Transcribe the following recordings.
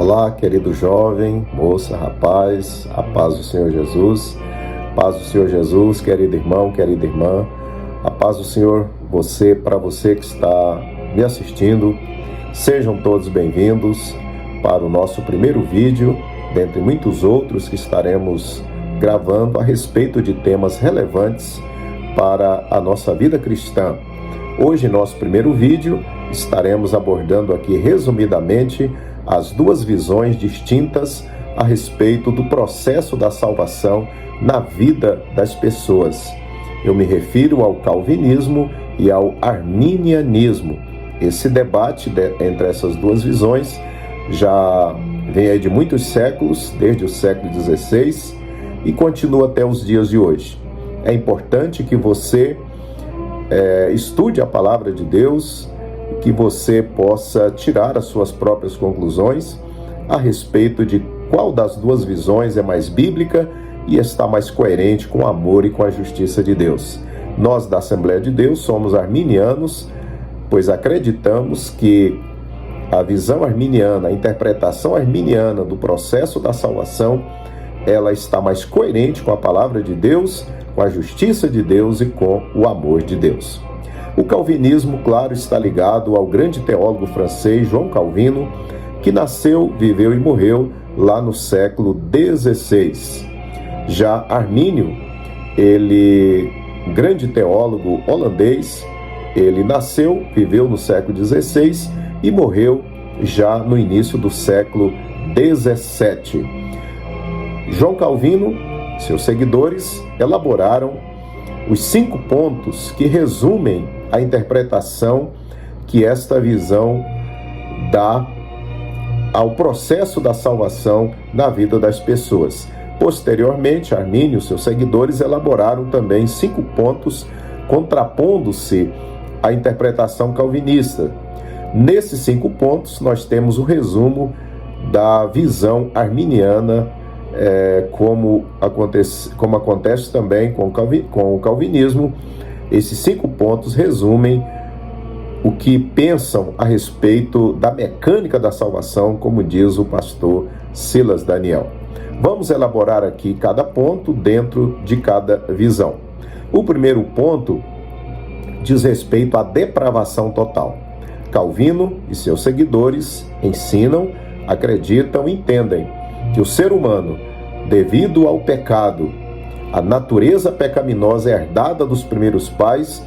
Olá, querido jovem, moça, rapaz, a paz do Senhor Jesus. Paz do Senhor Jesus, querido irmão, querida irmã. A paz do Senhor, para você que está me assistindo. Sejam todos bem-vindos para o nosso primeiro vídeo, dentre muitos outros que estaremos gravando a respeito de temas relevantes para a nossa vida cristã. Hoje, nosso primeiro vídeo, estaremos abordando aqui resumidamente as duas visões distintas a respeito do processo da salvação na vida das pessoas. Eu me refiro ao calvinismo e ao arminianismo. Esse debate entre essas duas visões já vem aí de muitos séculos, desde o século XVI, e continua até os dias de hoje. É importante que você estude a palavra de Deus, que você possa tirar as suas próprias conclusões a respeito de qual das duas visões é mais bíblica e está mais coerente com o amor e com a justiça de Deus. Nós da Assembleia de Deus somos arminianos, pois acreditamos que a visão arminiana, a interpretação arminiana do processo da salvação, ela está mais coerente com a palavra de Deus, com a justiça de Deus e com o amor de Deus. O calvinismo, claro, está ligado ao grande teólogo francês João Calvino, que nasceu, viveu e morreu lá no século XVI. Já Armínio, grande teólogo holandês, ele nasceu, viveu no século XVI e morreu já no início do século XVII. João Calvino, seus seguidores, elaboraram os 5 pontos que resumem a interpretação que esta visão dá ao processo da salvação na vida das pessoas. Posteriormente, Armínio e seus seguidores elaboraram também 5 pontos contrapondo-se à interpretação calvinista. Nesses 5 pontos, nós temos o resumo da visão arminiana, como acontece também com o calvinismo. Esses 5 pontos resumem o que pensam a respeito da mecânica da salvação, como diz o pastor Silas Daniel. Vamos elaborar aqui cada ponto dentro de cada visão. O primeiro ponto diz respeito à depravação total. Calvino e seus seguidores ensinam, acreditam e entendem que o ser humano, devido ao pecado, a natureza pecaminosa herdada dos primeiros pais,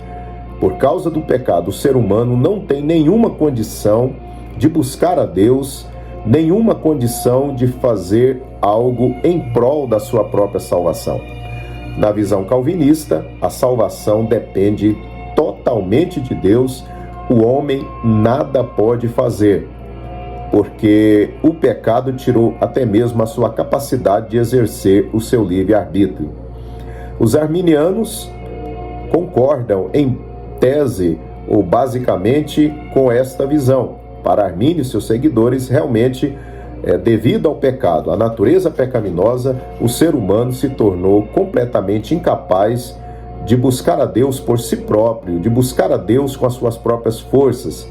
por causa do pecado, o ser humano não tem nenhuma condição de buscar a Deus, nenhuma condição de fazer algo em prol da sua própria salvação. Na visão calvinista, a salvação depende totalmente de Deus, o homem nada pode fazer, porque o pecado tirou até mesmo a sua capacidade de exercer o seu livre-arbítrio. Os arminianos concordam em tese ou basicamente com esta visão. Para Armínio e seus seguidores, realmente, devido ao pecado, à natureza pecaminosa, o ser humano se tornou completamente incapaz de buscar a Deus por si próprio, de buscar a Deus com as suas próprias forças.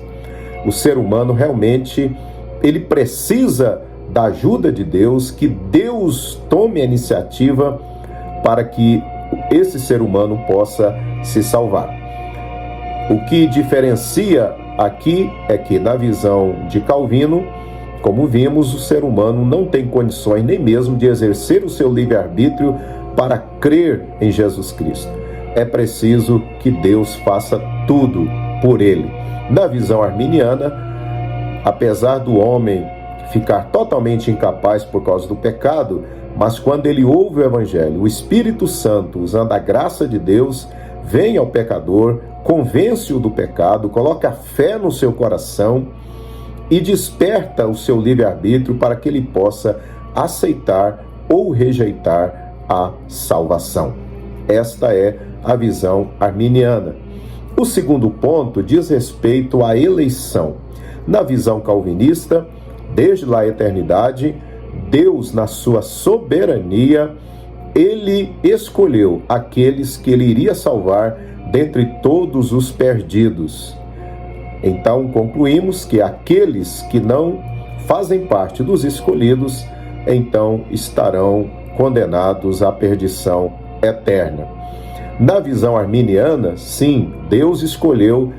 O ser humano realmente, ele precisa da ajuda de Deus, que Deus tome a iniciativa para que esse ser humano possa se salvar. O que diferencia aqui é que, na visão de Calvino, como vimos, o ser humano não tem condições nem mesmo de exercer o seu livre-arbítrio para crer em Jesus Cristo. É preciso que Deus faça tudo por ele. Na visão arminiana, apesar do homem ficar totalmente incapaz por causa do pecado, mas quando ele ouve o Evangelho, o Espírito Santo, usando a graça de Deus, vem ao pecador, convence-o do pecado, coloca fé no seu coração e desperta o seu livre-arbítrio para que ele possa aceitar ou rejeitar a salvação. Esta é a visão arminiana. O segundo ponto diz respeito à eleição. Na visão calvinista, desde lá a eternidade, Deus, na sua soberania, ele escolheu aqueles que ele iria salvar dentre todos os perdidos. Então concluímos que aqueles que não fazem parte dos escolhidos, então estarão condenados à perdição eterna. Na visão arminiana, sim, Deus escolheu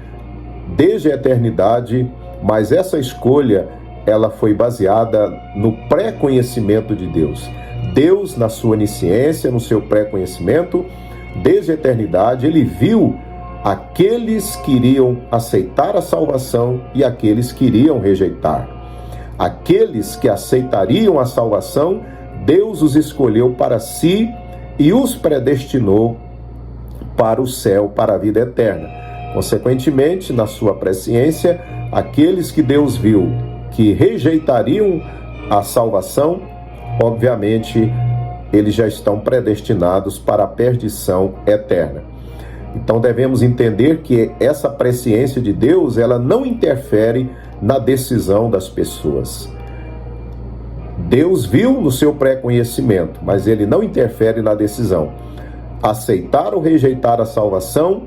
desde a eternidade, mas essa escolha ela foi baseada no pré-conhecimento de Deus. Deus, na sua onisciência, no seu pré-conhecimento, desde a eternidade, ele viu aqueles que iriam aceitar a salvação e aqueles que iriam rejeitar. Aqueles que aceitariam a salvação, Deus os escolheu para si e os predestinou para o céu, para a vida eterna. Consequentemente, na sua presciência, aqueles que Deus viu que rejeitariam a salvação, obviamente, eles já estão predestinados para a perdição eterna. Então devemos entender que essa presciência de Deus, ela não interfere na decisão das pessoas. Deus viu no seu pré-conhecimento, mas ele não interfere na decisão. Aceitar ou rejeitar a salvação,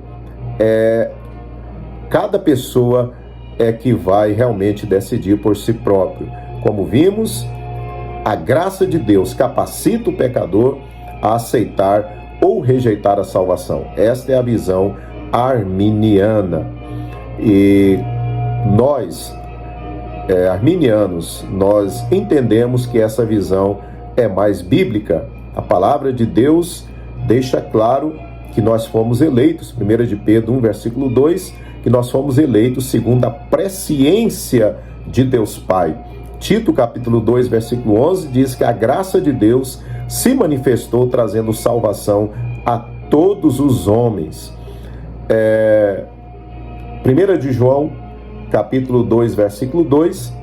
cada pessoa é que vai realmente decidir por si próprio. Como vimos, a graça de Deus capacita o pecador a aceitar ou rejeitar a salvação. Esta é a visão arminiana. E nós, arminianos, nós entendemos que essa visão é mais bíblica. A palavra de Deus deixa claro que nós fomos eleitos, 1 de Pedro 1, versículo 2, que nós fomos eleitos segundo a presciência de Deus Pai. Tito, capítulo 2, versículo 11, diz que a graça de Deus se manifestou trazendo salvação a todos os homens. 1 de João, capítulo 2, versículo 2,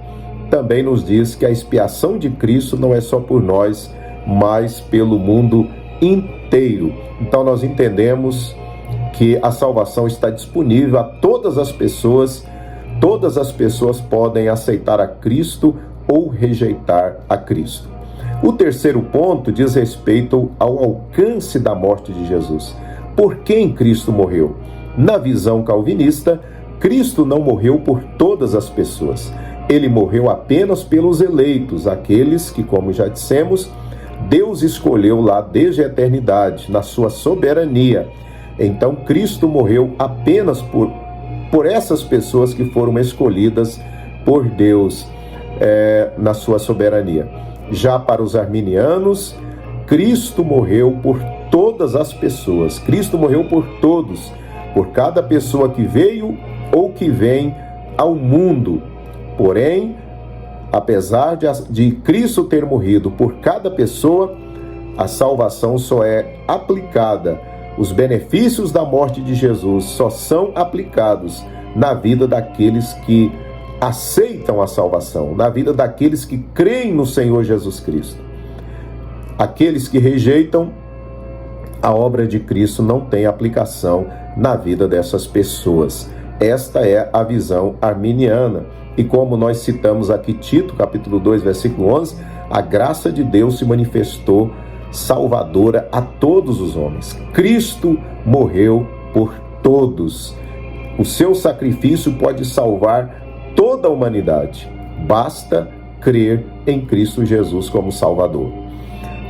também nos diz que a expiação de Cristo não é só por nós, mas pelo mundo inteiro. Então nós entendemos que a salvação está disponível a todas as pessoas podem aceitar a Cristo ou rejeitar a Cristo. O terceiro ponto diz respeito ao alcance da morte de Jesus. Por quem Cristo morreu? Na visão calvinista, Cristo não morreu por todas as pessoas. Ele morreu apenas pelos eleitos, aqueles que, como já dissemos, Deus escolheu lá desde a eternidade, na sua soberania. Então, Cristo morreu apenas por essas pessoas que foram escolhidas por Deus na sua soberania. Já para os arminianos, Cristo morreu por todas as pessoas. Cristo morreu por todos, por cada pessoa que veio ou que vem ao mundo. Porém, apesar de Cristo ter morrido por cada pessoa, a salvação só é aplicada. Os benefícios da morte de Jesus só são aplicados na vida daqueles que aceitam a salvação, na vida daqueles que creem no Senhor Jesus Cristo. Aqueles que rejeitam a obra de Cristo não tem aplicação na vida dessas pessoas. Esta é a visão arminiana. E como nós citamos aqui Tito, capítulo 2, versículo 11, a graça de Deus se manifestou salvadora a todos os homens. Cristo morreu por todos. O seu sacrifício pode salvar toda a humanidade. Basta crer em Cristo Jesus como Salvador.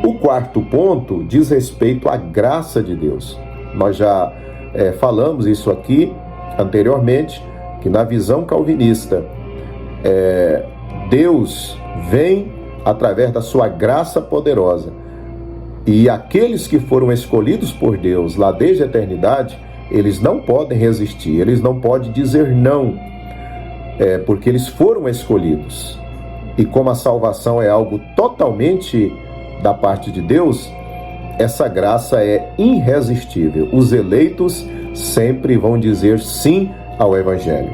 O quarto ponto diz respeito à graça de Deus. Nós já falamos isso aqui anteriormente, que na visão calvinista, Deus vem através da sua graça poderosa. E aqueles que foram escolhidos por Deus lá desde a eternidade, eles não podem resistir, eles não podem dizer não, porque eles foram escolhidos. E como a salvação é algo totalmente da parte de Deus, essa graça é irresistível. Os eleitos sempre vão dizer sim ao Evangelho.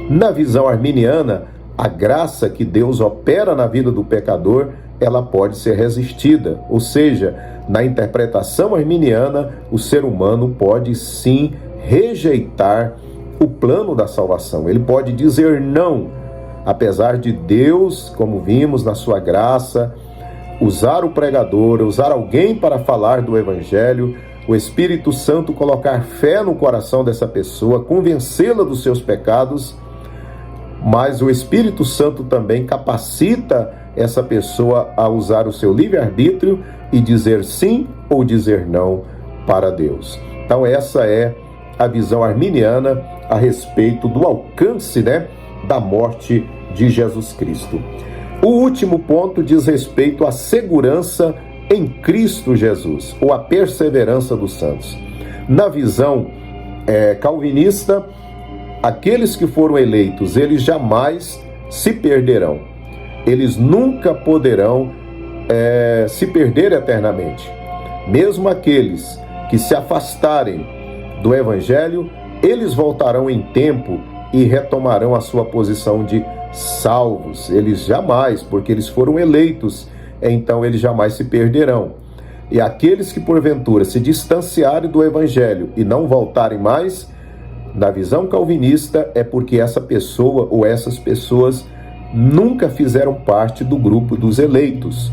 Na visão arminiana, a graça que Deus opera na vida do pecador, ela pode ser resistida. Ou seja, na interpretação arminiana, o ser humano pode sim rejeitar o plano da salvação. Ele pode dizer não, apesar de Deus, como vimos na sua graça, usar o pregador, usar alguém para falar do Evangelho, o Espírito Santo colocar fé no coração dessa pessoa, convencê-la dos seus pecados. mas o Espírito Santo também capacita essa pessoa a usar o seu livre-arbítrio e dizer sim ou dizer não para Deus. Então essa é a visão arminiana a respeito do alcance, da morte de Jesus Cristo. O último ponto diz respeito à segurança em Cristo Jesus, ou a perseverança dos santos. Na visão calvinista, aqueles que foram eleitos, eles jamais se perderão. Eles nunca poderão se perder eternamente. Mesmo aqueles que se afastarem do Evangelho, eles voltarão em tempo e retomarão a sua posição de salvos. Eles jamais, porque eles foram eleitos, então eles jamais se perderão. E aqueles que porventura se distanciarem do Evangelho e não voltarem mais, na visão calvinista, é porque essa pessoa ou essas pessoas nunca fizeram parte do grupo dos eleitos.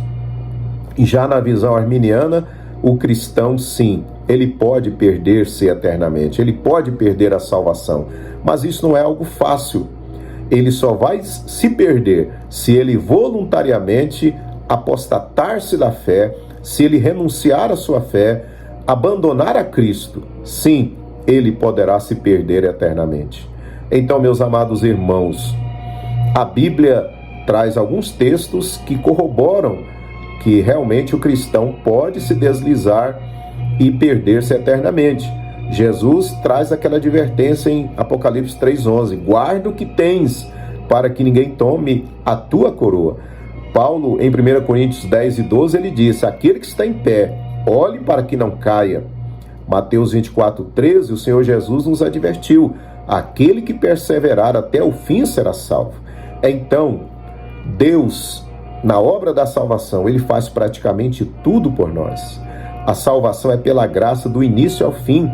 E já na visão arminiana, o cristão, sim, ele pode perder-se eternamente, ele pode perder a salvação, mas isso não é algo fácil. Ele só vai se perder se ele voluntariamente apostatar-se da fé, se ele renunciar à sua fé, abandonar a Cristo. Sim, ele poderá se perder eternamente. Então, meus amados irmãos, a Bíblia traz alguns textos que corroboram que realmente o cristão pode se deslizar e perder-se eternamente. Jesus traz aquela advertência em Apocalipse 3:11, guarda o que tens, para que ninguém tome a tua coroa. Paulo, em 1 Coríntios 10:12, ele disse, aquele que está em pé, olhe para que não caia. Mateus 24:13, o Senhor Jesus nos advertiu, aquele que perseverar até o fim será salvo. Então, Deus, na obra da salvação, ele faz praticamente tudo por nós. A salvação é pela graça do início ao fim,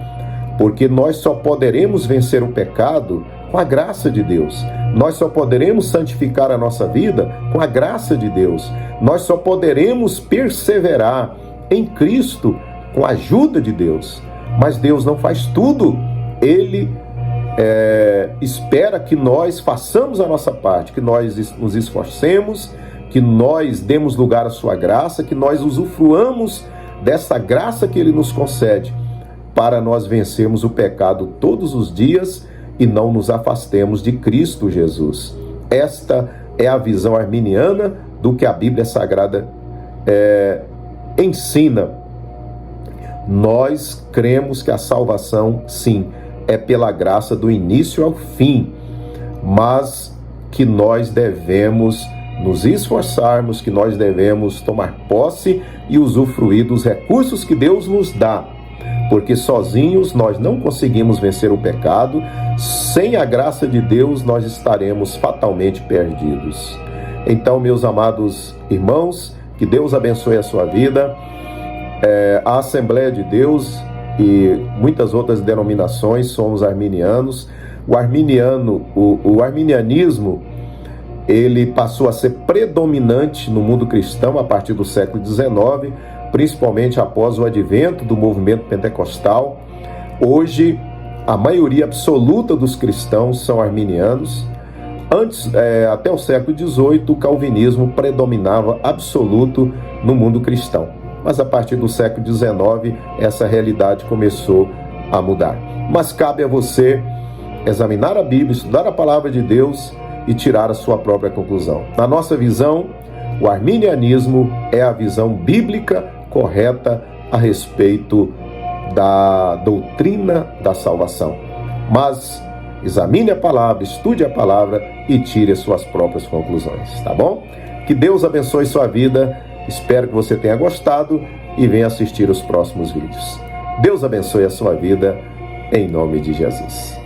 porque nós só poderemos vencer o pecado com a graça de Deus. Nós só poderemos santificar a nossa vida com a graça de Deus. Nós só poderemos perseverar em Cristo com a ajuda de Deus. Mas Deus não faz tudo. Ele espera que nós façamos a nossa parte, que nós nos esforcemos, que nós demos lugar à sua graça, que nós usufruamos dessa graça que ele nos concede, para nós vencermos o pecado todos os dias e não nos afastemos de Cristo Jesus. Esta é a visão arminiana do que a Bíblia Sagrada ensina. Nós cremos que a salvação, sim, é pela graça do início ao fim, mas que nós devemos nos esforçarmos, que nós devemos tomar posse e usufruir dos recursos que Deus nos dá, porque sozinhos nós não conseguimos vencer o pecado. Sem a graça de Deus nós estaremos fatalmente perdidos. Então, meus amados irmãos, que Deus abençoe a sua vida. A Assembleia de Deus e muitas outras denominações somos arminianos. O arminianismo, ele passou a ser predominante no mundo cristão a partir do século XIX, principalmente após o advento do movimento pentecostal. Hoje, a maioria absoluta dos cristãos são arminianos. Antes, até o século XVIII, o calvinismo predominava absoluto no mundo cristão. Mas a partir do século XIX, essa realidade começou a mudar. Mas cabe a você examinar a Bíblia, estudar a palavra de Deus e tirar a sua própria conclusão. Na nossa visão, o arminianismo é a visão bíblica correta a respeito da doutrina da salvação. Mas examine a palavra, estude a palavra e tire as suas próprias conclusões, tá bom? Que Deus abençoe sua vida. Espero que você tenha gostado e venha assistir os próximos vídeos. Deus abençoe a sua vida, em nome de Jesus.